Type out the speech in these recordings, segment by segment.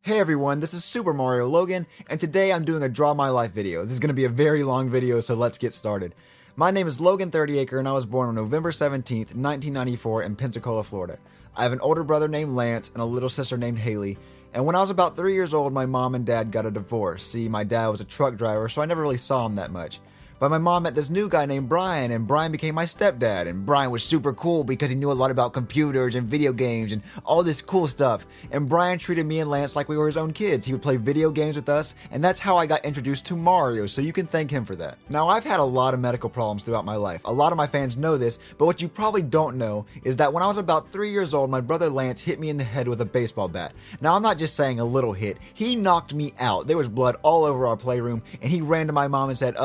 Hey everyone, this is SuperMarioLogan, and today I'm doing a Draw My Life video. This is going to be a very long video, so let's get started. My name is Logan 30acre, and I was born on November 17th, 1994 in Pensacola, Florida. I have an older brother named Lance and a little sister named Haley, and when I was about 3 years old, my mom and dad got a divorce. See, my dad was a truck driver, so I never really saw him that much. But my mom met this new guy named Brian, and Brian became my stepdad, and Brian was super cool because he knew a lot about computers and video games and all this cool stuff. And Brian treated me and Lance like we were his own kids. He would play video games with us, and that's how I got introduced to Mario, so you can thank him for that. Now, I've had a lot of medical problems throughout my life. A lot of my fans know this, but what you probably don't know is that when I was about 3 years old, my brother Lance hit me in the head with a baseball bat. Now, I'm not just saying a little hit. He knocked me out. There was blood all over our playroom, and he ran to my mom and said,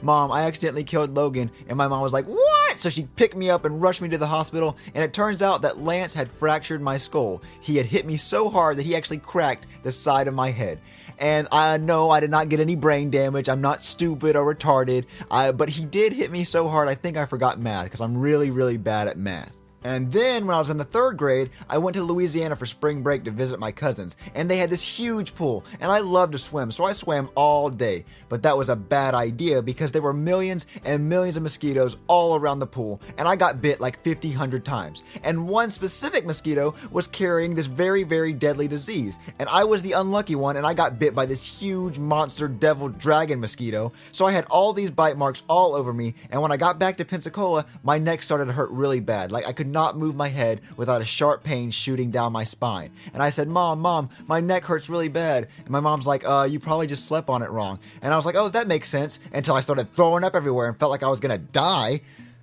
Mom, I accidentally killed Logan. And my mom was like, what? So she picked me up and rushed me to the hospital, and it turns out that Lance had fractured my skull. He had hit me so hard that he actually cracked the side of my head. And I know I did not get any brain damage. I'm not stupid or retarded, but he did hit me so hard I think I forgot math because I'm really, really bad at math. And then when I was in the 3rd grade, I went to Louisiana for spring break to visit my cousins, and they had this huge pool, and I love to swim, so I swam all day. But that was a bad idea because there were millions and millions of mosquitoes all around the pool, and I got bit like 100 times. And one specific mosquito was carrying this very, very deadly disease, and I was the unlucky one, and I got bit by this huge monster devil dragon mosquito. So I had all these bite marks all over me, and when I got back to Pensacola, my neck started to hurt really bad. Like I could not move my head without a sharp pain shooting down my spine. And I said, Mom, my neck hurts really bad. And my mom's like, you probably just slept on it wrong. And I was like, oh, that makes sense, until I started throwing up everywhere and felt like I was gonna die.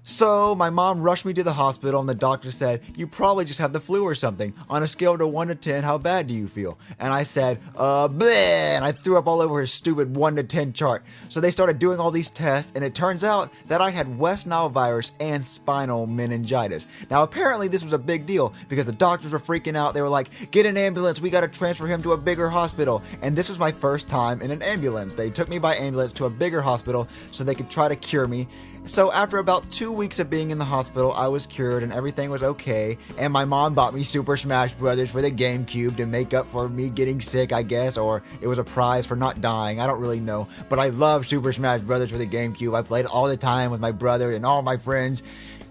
So my mom rushed me to the hospital, and the doctor said, you probably just have the flu or something. On a scale to 1 to 10, how bad do you feel? And I said, bleh, and I threw up all over his stupid 1 to 10 chart. So they started doing all these tests, and it turns out that I had West Nile virus and spinal meningitis. Now apparently this was a big deal because the doctors were freaking out. They were like, get an ambulance, we gotta transfer him to a bigger hospital. And this was my first time in an ambulance. They took me by ambulance to a bigger hospital so they could try to cure me. So after about 2 weeks of being in the hospital, I was cured and everything was okay. And my mom bought me Super Smash Brothers for the GameCube to make up for me getting sick, I guess, or it was a prize for not dying. I don't really know. But I love Super Smash Brothers for the GameCube. I played it all the time with my brother and all my friends.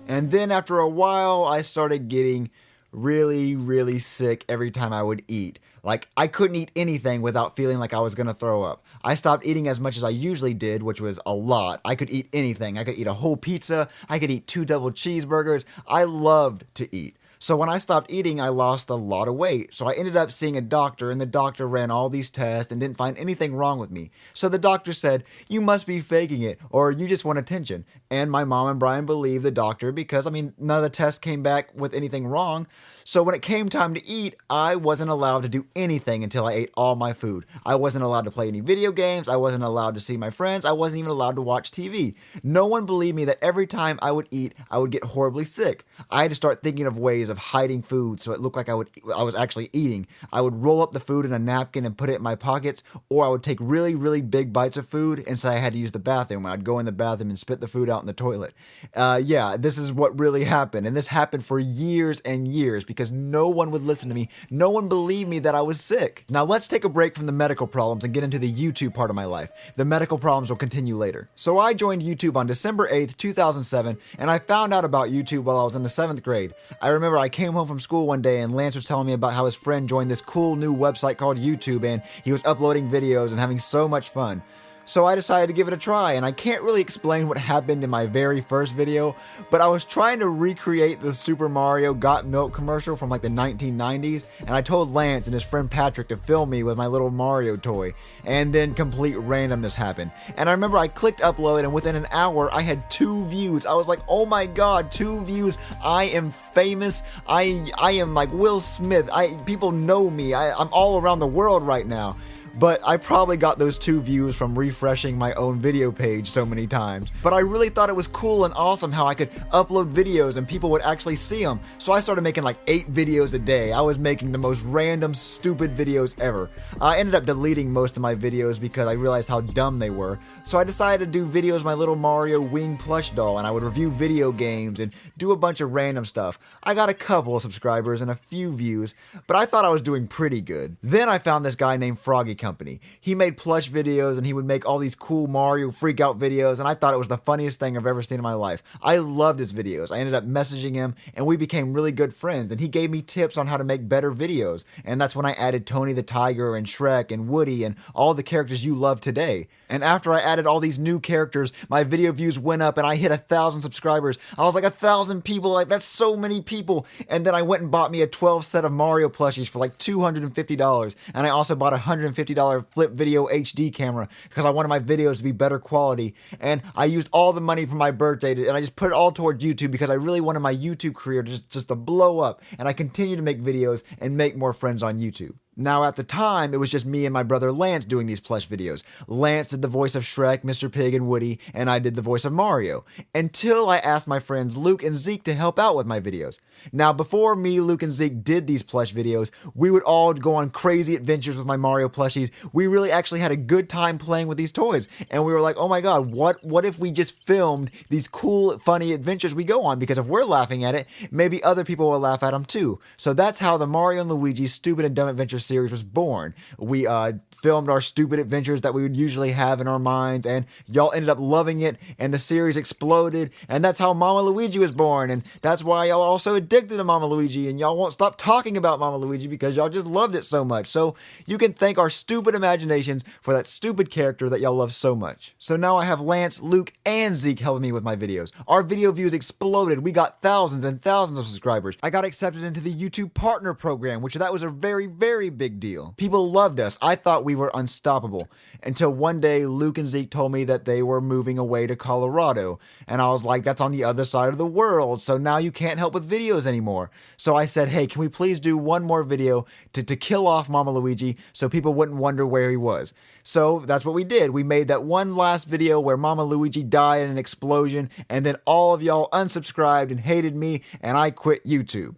And then after a while, I started getting really, really sick every time I would eat. Like, I couldn't eat anything without feeling like I was gonna throw up. I stopped eating as much as I usually did, which was a lot. I could eat anything. I could eat a whole pizza. I could eat 2 double cheeseburgers. I loved to eat. So when I stopped eating, I lost a lot of weight. So I ended up seeing a doctor, and the doctor ran all these tests and didn't find anything wrong with me. So the doctor said, you must be faking it, or you just want attention. And my mom and Brian believed the doctor because, none of the tests came back with anything wrong. So when it came time to eat, I wasn't allowed to do anything until I ate all my food. I wasn't allowed to play any video games. I wasn't allowed to see my friends. I wasn't even allowed to watch TV. No one believed me that every time I would eat, I would get horribly sick. I had to start thinking of ways of hiding food so it looked like I was actually eating. I would roll up the food in a napkin and put it in my pockets, or I would take really, really big bites of food and say I had to use the bathroom. I'd go in the bathroom and spit the food out in the toilet. Yeah, this is what really happened. And this happened for years and years because no one would listen to me. No one believed me that I was sick. Now let's take a break from the medical problems and get into the YouTube part of my life. The medical problems will continue later. So I joined YouTube on December 8th, 2007, and I found out about YouTube while I was in the 7th grade. I remember I came home from school one day and Lance was telling me about how his friend joined this cool new website called YouTube, and he was uploading videos and having so much fun. So I decided to give it a try, and I can't really explain what happened in my very first video, but I was trying to recreate the Super Mario Got Milk commercial from like the 1990s, and I told Lance and his friend Patrick to film me with my little Mario toy, and then complete randomness happened. And I remember I clicked upload, and within an hour I had 2 views. I was like, oh my god, 2 views, I am famous, I am like Will Smith, people know me, I'm all around the world right now. but I probably got those 2 views from refreshing my own video page so many times. But I really thought it was cool and awesome how I could upload videos and people would actually see them. So I started making like 8 videos a day. I was making the most random, stupid videos ever. I ended up deleting most of my videos because I realized how dumb they were. So I decided to do videos of my little Mario wing plush doll, and I would review video games and do a bunch of random stuff. I got a couple of subscribers and a few views, but I thought I was doing pretty good. Then I found this guy named Froggy Company. He made plush videos and he would make all these cool Mario freak out videos, and I thought it was the funniest thing I've ever seen in my life. I loved his videos. I ended up messaging him and we became really good friends, and he gave me tips on how to make better videos. And that's when I added Tony the Tiger and Shrek and Woody and all the characters you love today. And after I added all these new characters, my video views went up and I hit 1,000 subscribers. I was like, 1,000 people, like that's so many people. And then I went and bought me a 12 set of Mario plushies for like $250. And I also bought a $150 flip video HD camera because I wanted my videos to be better quality. And I used all the money from my birthday and I just put it all toward YouTube because I really wanted my YouTube career just to blow up. And I continue to make videos and make more friends on YouTube. Now, at the time, it was just me and my brother Lance doing these plush videos. Lance did the voice of Shrek, Mr. Pig, and Woody, and I did the voice of Mario, until I asked my friends Luke and Zeke to help out with my videos. Now, before me, Luke, and Zeke did these plush videos, we would all go on crazy adventures with my Mario plushies. We really actually had a good time playing with these toys, and we were like, oh my god, what if we just filmed these cool, funny adventures we go on? Because if we're laughing at it, maybe other people will laugh at them too. So that's how the Mario and Luigi Stupid and Dumb Adventures series was born. We filmed our stupid adventures that we would usually have in our minds, and y'all ended up loving it, and the series exploded, and that's how Mama Luigi was born, and that's why y'all are also addicted to Mama Luigi, and y'all won't stop talking about Mama Luigi because y'all just loved it so much. So you can thank our stupid imaginations for that stupid character that y'all love so much. So now I have Lance, Luke, and Zeke helping me with my videos. Our video views exploded. We got thousands and thousands of subscribers. I got accepted into the YouTube Partner Program, which that was a very, very big deal. People loved us. I thought we were unstoppable until one day Luke and Zeke told me that they were moving away to Colorado, and I was like, that's on the other side of the world, so now you can't help with videos anymore. So I said, hey, can we please do one more video to kill off Mama Luigi so people wouldn't wonder where he was? So that's what we did. We made that one last video where Mama Luigi died in an explosion, and then all of y'all unsubscribed and hated me, and I quit YouTube.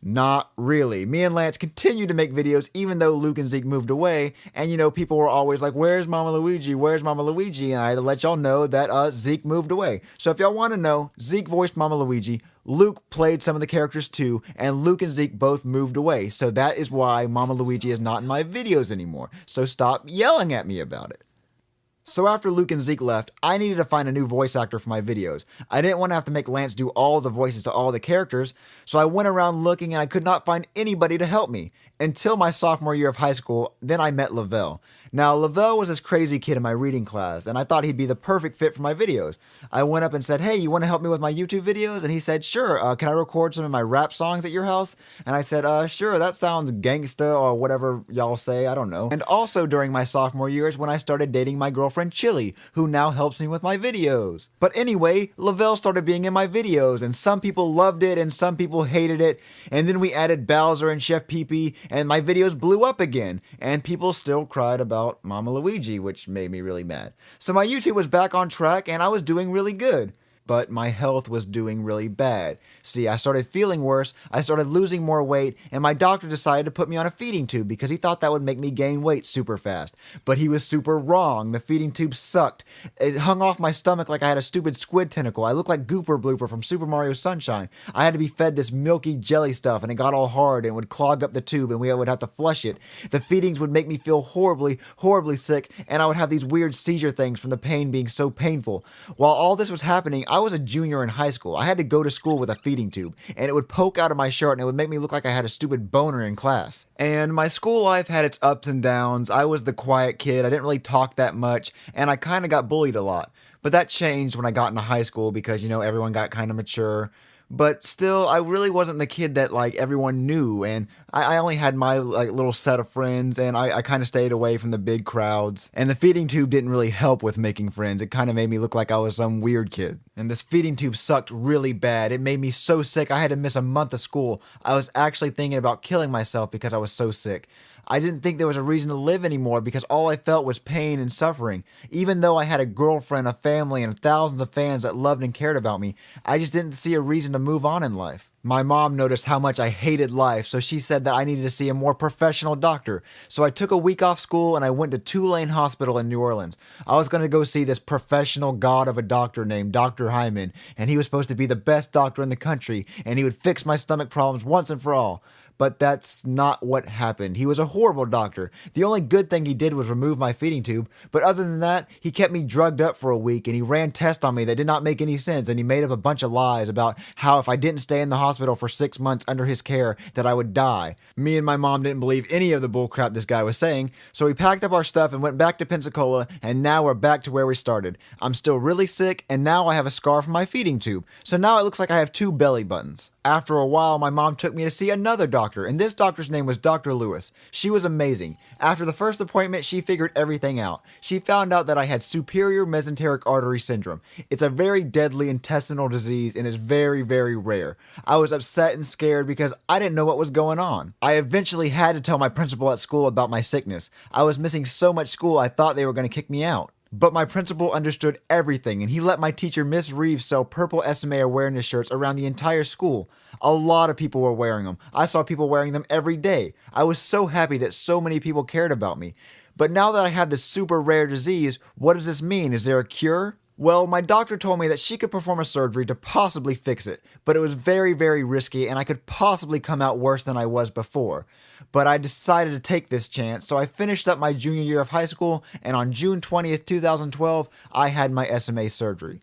Not really. Me and Lance continued to make videos even though Luke and Zeke moved away, and you know, people were always like, where's Mama Luigi? Where's Mama Luigi? And I had to let y'all know that Zeke moved away. So if y'all want to know, Zeke voiced Mama Luigi, Luke played some of the characters too, and Luke and Zeke both moved away. So that is why Mama Luigi is not in my videos anymore. So stop yelling at me about it. So after Luke and Zeke left, I needed to find a new voice actor for my videos. I didn't want to have to make Lance do all the voices to all the characters, so I went around looking and I could not find anybody to help me. Until my sophomore year of high school, then I met Lavelle. Now, Lavelle was this crazy kid in my reading class, and I thought he'd be the perfect fit for my videos. I went up and said, hey, you want to help me with my YouTube videos? And he said, sure, can I record some of my rap songs at your house? And I said, sure, that sounds gangsta or whatever y'all say, I don't know. And also during my sophomore years when I started dating my girlfriend Chili, who now helps me with my videos. But anyway, Lavelle started being in my videos, and some people loved it and some people hated it, and then we added Bowser and Chef Pee Pee, and my videos blew up again, and people still cried about Mama Luigi, which made me really mad. So my YouTube was back on track and I was doing really good. But my health was doing really bad. See, I started feeling worse, I started losing more weight, and my doctor decided to put me on a feeding tube because he thought that would make me gain weight super fast. But he was super wrong. The feeding tube sucked. It hung off my stomach like I had a stupid squid tentacle. I looked like Gooper Blooper from Super Mario Sunshine. I had to be fed this milky jelly stuff, and it got all hard and would clog up the tube, and we would have to flush it. The feedings would make me feel horribly, horribly sick, and I would have these weird seizure things from the pain being so painful. While all this was happening, I was a junior in high school. I had to go to school with a feeding tube, and it would poke out of my shirt and it would make me look like I had a stupid boner in class. And my school life had its ups and downs. I was the quiet kid. I didn't really talk that much, and I kind of got bullied a lot. But that changed when I got into high school because, you know, everyone got kind of mature. But still, I really wasn't the kid that, like, everyone knew, and I only had my, like, little set of friends, and I kind of stayed away from the big crowds. And the feeding tube didn't really help with making friends. It kind of made me look like I was some weird kid. And this feeding tube sucked really bad. It made me so sick, I had to miss a month of school. I was actually thinking about killing myself because I was so sick. I didn't think there was a reason to live anymore because all I felt was pain and suffering. Even though I had a girlfriend, a family, and thousands of fans that loved and cared about me, I just didn't see a reason to move on in life. My mom noticed how much I hated life, so she said that I needed to see a more professional doctor. So I took a week off school and I went to Tulane Hospital in New Orleans. I was going to go see this professional god of a doctor named Dr. Hyman, and he was supposed to be the best doctor in the country, and he would fix my stomach problems once and for all. But that's not what happened. He was a horrible doctor. The only good thing he did was remove my feeding tube, but other than that, he kept me drugged up for a week and he ran tests on me that did not make any sense, and he made up a bunch of lies about how if I didn't stay in the hospital for 6 months under his care that I would die. Me and my mom didn't believe any of the bullcrap this guy was saying, so we packed up our stuff and went back to Pensacola, and now we're back to where we started. I'm still really sick, and now I have a scar from my feeding tube, so now it looks like I have 2 belly buttons. After a while, my mom took me to see another doctor, and this doctor's name was Dr. Lewis. She was amazing. After the first appointment, she figured everything out. She found out that I had superior mesenteric artery syndrome. It's a very deadly intestinal disease and is very, very rare. I was upset and scared because I didn't know what was going on. I eventually had to tell my principal at school about my sickness. I was missing so much school I thought they were going to kick me out. But my principal understood everything, and he let my teacher, Miss Reeves, sell purple SMA awareness shirts around the entire school. A lot of people were wearing them. I saw people wearing them every day. I was so happy that so many people cared about me. But now that I have this super rare disease, what does this mean? Is there a cure? Well, my doctor told me that she could perform a surgery to possibly fix it, but it was very, very risky and I could possibly come out worse than I was before. But I decided to take this chance, so I finished up my junior year of high school, and on June 20th, 2012, I had my SMA surgery.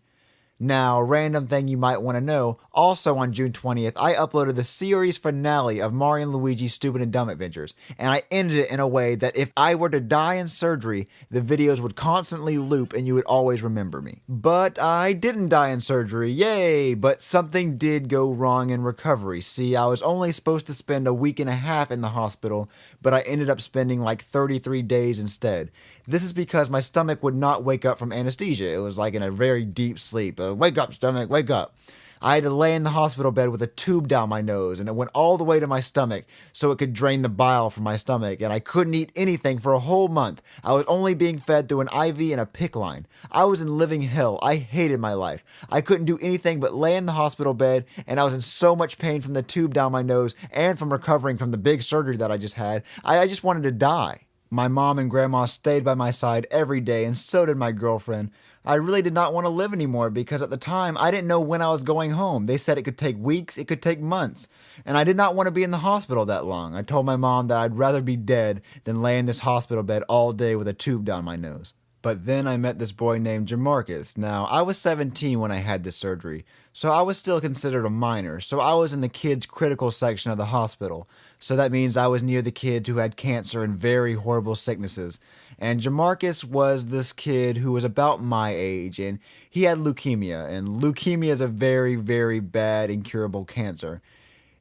Now, a random thing you might want to know, also on June 20th, I uploaded the series finale of Mario and Luigi's Stupid and Dumb Adventures, and I ended it in a way that if I were to die in surgery, the videos would constantly loop and you would always remember me. But I didn't die in surgery, yay! But something did go wrong in recovery. See, I was only supposed to spend a week and a half in the hospital, but I ended up spending like 33 days instead. This is because my stomach would not wake up from anesthesia. It was like in a very deep sleep. Wake up, stomach, wake up. I had to lay in the hospital bed with a tube down my nose, and it went all the way to my stomach so it could drain the bile from my stomach, and I couldn't eat anything for a whole month. I was only being fed through an IV and a PICC line. I was in living hell. I hated my life. I couldn't do anything but lay in the hospital bed, and I was in so much pain from the tube down my nose and from recovering from the big surgery that I just had. I just wanted to die. My mom and grandma stayed by my side every day, and so did my girlfriend. I really did not want to live anymore because at the time I didn't know when I was going home. They said it could take weeks, it could take months, and I did not want to be in the hospital that long. I told my mom that I'd rather be dead than lay in this hospital bed all day with a tube down my nose. But then I met this boy named Jamarcus. Now, I was 17 when I had this surgery, so I was still considered a minor, so I was in the kids' critical section of the hospital. So that means I was near the kids who had cancer and very horrible sicknesses. And Jamarcus was this kid who was about my age, and he had leukemia, and leukemia is a very, very bad, incurable cancer.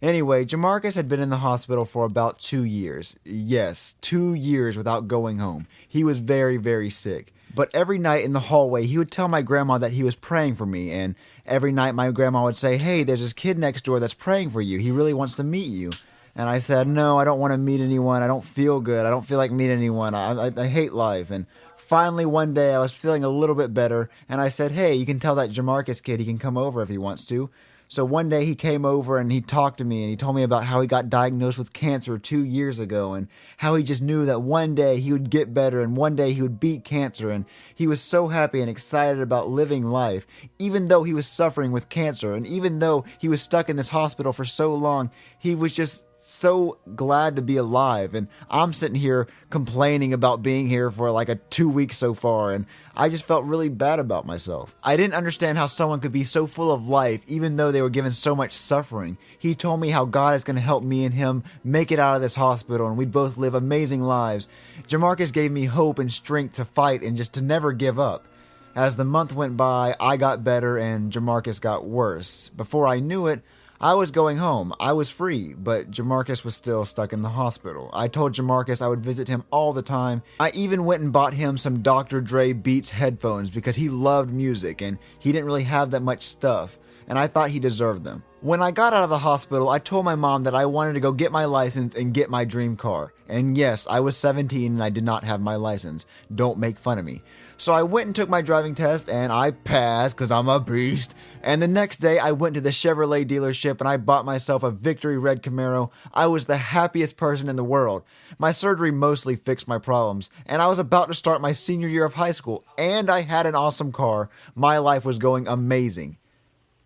Anyway, Jamarcus had been in the hospital for about 2 years. Yes, 2 years without going home. He was very, very sick. But every night in the hallway, he would tell my grandma that he was praying for me, and every night my grandma would say, "Hey, there's this kid next door that's praying for you. He really wants to meet you." And I said, "No, I don't want to meet anyone. I don't feel good. I don't feel like meeting anyone. I hate life." And finally one day I was feeling a little bit better, and I said, "Hey, you can tell that Jamarcus kid he can come over if he wants to." So one day he came over and he talked to me and he told me about how he got diagnosed with cancer 2 years ago and how he just knew that one day he would get better and one day he would beat cancer, and he was so happy and excited about living life even though he was suffering with cancer, and even though he was stuck in this hospital for so long, he was just so glad to be alive. And I'm sitting here complaining about being here for like 2 weeks so far, and I just felt really bad about myself. I didn't understand how someone could be so full of life even though they were given so much suffering. He told me how God is going to help me and him make it out of this hospital and we'd both live amazing lives. Jamarcus gave me hope and strength to fight and just to never give up. As the month went by, I got better and Jamarcus got worse. Before I knew it, I was going home. I was free, but Jamarcus was still stuck in the hospital. I told Jamarcus I would visit him all the time. I even went and bought him some Dr. Dre Beats headphones because he loved music and he didn't really have that much stuff. and I thought he deserved them. When I got out of the hospital, I told my mom that I wanted to go get my license and get my dream car. And yes, I was 17 and I did not have my license. Don't make fun of me. So I went and took my driving test and I passed because I'm a beast. And the next day I went to the Chevrolet dealership and I bought myself a Victory Red Camaro. I was the happiest person in the world. My surgery mostly fixed my problems, and I was about to start my senior year of high school, and I had an awesome car. My life was going amazing.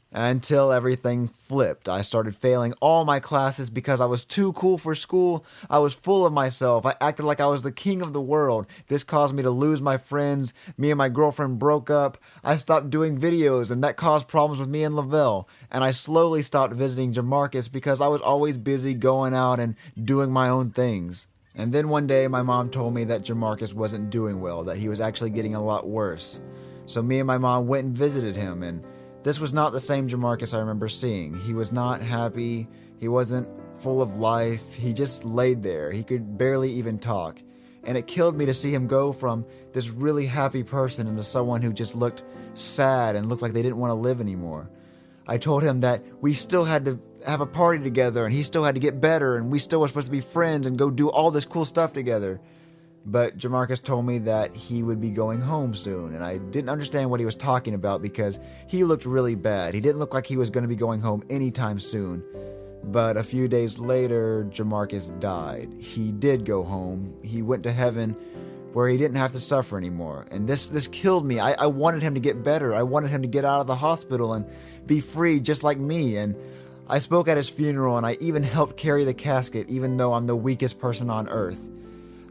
Until everything flipped. I started failing all my classes because I was too cool for school. I was full of myself. I acted like I was the king of the world. This caused me to lose my friends. Me and my girlfriend broke up. I stopped doing videos, and that caused problems with me and Lavelle. And I slowly stopped visiting Jamarcus because I was always busy going out and doing my own things. And then one day my mom told me that Jamarcus wasn't doing well, that he was actually getting a lot worse. So me and my mom went and visited him, and this was not the same Jamarcus I remember seeing. He was not happy. He wasn't full of life. He just laid there. He could barely even talk. And it killed me to see him go from this really happy person into someone who just looked sad and looked like they didn't want to live anymore. I told him that we still had to have a party together and he still had to get better and we still were supposed to be friends and go do all this cool stuff together. But Jamarcus told me that he would be going home soon, and I didn't understand what he was talking about because he looked really bad. He didn't look like he was going to be going home anytime soon. But a few days later, Jamarcus died. He did go home. He went to heaven where he didn't have to suffer anymore. And this killed me. I wanted him to get better. I wanted him to get out of the hospital and be free just like me. And I spoke at his funeral, and I even helped carry the casket, even though I'm the weakest person on earth.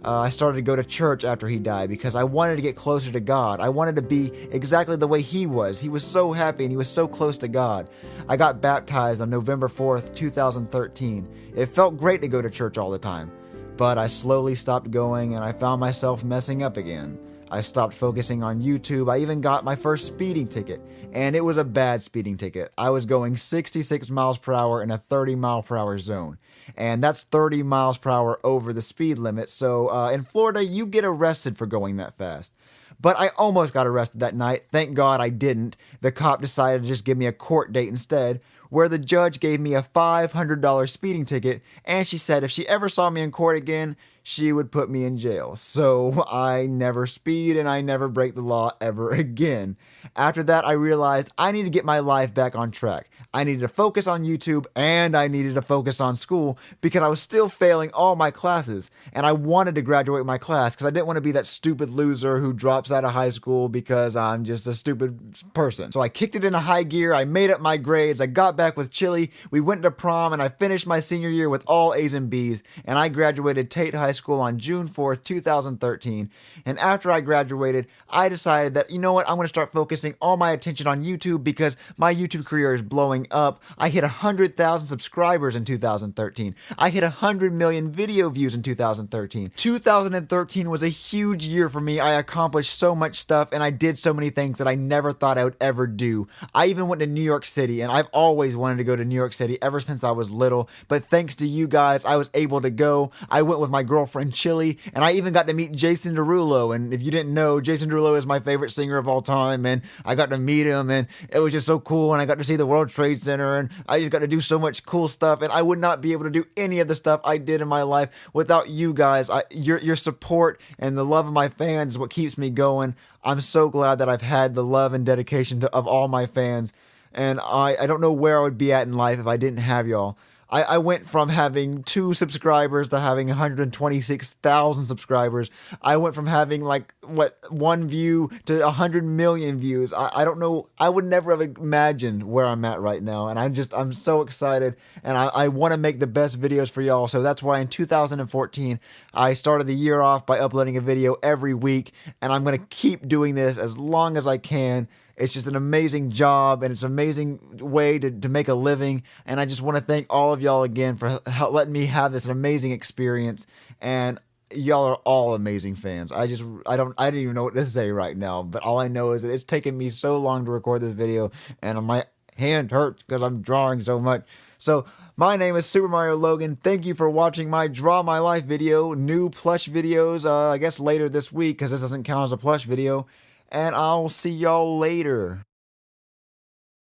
I started to go to church after he died because I wanted to get closer to God. I wanted to be exactly the way he was. He was so happy and he was so close to God. I got baptized on November 4th, 2013. It felt great to go to church all the time, but I slowly stopped going and I found myself messing up again. I stopped focusing on YouTube. I even got my first speeding ticket, and it was a bad speeding ticket. I was going 66 miles per hour in a 30 mile per hour zone. And that's 30 miles per hour over the speed limit. So in Florida, you get arrested for going that fast. But I almost got arrested that night. Thank God I didn't. The cop decided to just give me a court date instead, where the judge gave me a $500 speeding ticket, and she said if she ever saw me in court again, she would put me in jail. So I never speed and I never break the law ever again. After that, I realized I need to get my life back on track. I needed to focus on YouTube and I needed to focus on school because I was still failing all my classes. And I wanted to graduate my class because I didn't want to be that stupid loser who drops out of high school because I'm just a stupid person. So I kicked it into high gear. I made up my grades. I got back with Chili. We went to prom and I finished my senior year with all A's and B's. And I graduated Tate High School on June 4th, 2013. And after I graduated, I decided that, you know what, I'm going to start focusing all my attention on YouTube because my YouTube career is blowing up. I hit 100,000 subscribers in 2013. I hit 100 million video views in 2013. 2013 was a huge year for me. I accomplished so much stuff and I did so many things that I never thought I would ever do. I even went to New York City, and I've always wanted to go to New York City ever since I was little. But thanks to you guys, I was able to go. I went with my girlfriend Chili, and I even got to meet Jason Derulo. And if you didn't know, Jason Derulo is my favorite singer of all time, and I got to meet him, and it was just so cool. And I got to see the World Trade Center, and I just got to do so much cool stuff. And I would not be able to do any of the stuff I did in my life without you guys. Your support and the love of my fans is what keeps me going. I'm so glad that I've had the love and dedication of all my fans. And I don't know where I would be at in life if I didn't have y'all. I went from having 2 subscribers to having 126,000 subscribers. I went from having 1 view to 100 million views. I don't know. I would never have imagined where I'm at right now. And I'm so excited. And I want to make the best videos for y'all. So that's why in 2014, I started the year off by uploading a video every week. And I'm going to keep doing this as long as I can. It's just an amazing job, and it's an amazing way to make a living. And I just want to thank all of y'all again for letting me have this amazing experience. And y'all are all amazing fans. I didn't even know what to say right now. But all I know is that it's taken me so long to record this video, and my hand hurts because I'm drawing so much. So my name is SuperMarioLogan. Thank you for watching my Draw My Life video. New plush videos, I guess later this week, because this doesn't count as a plush video. And I'll see y'all later.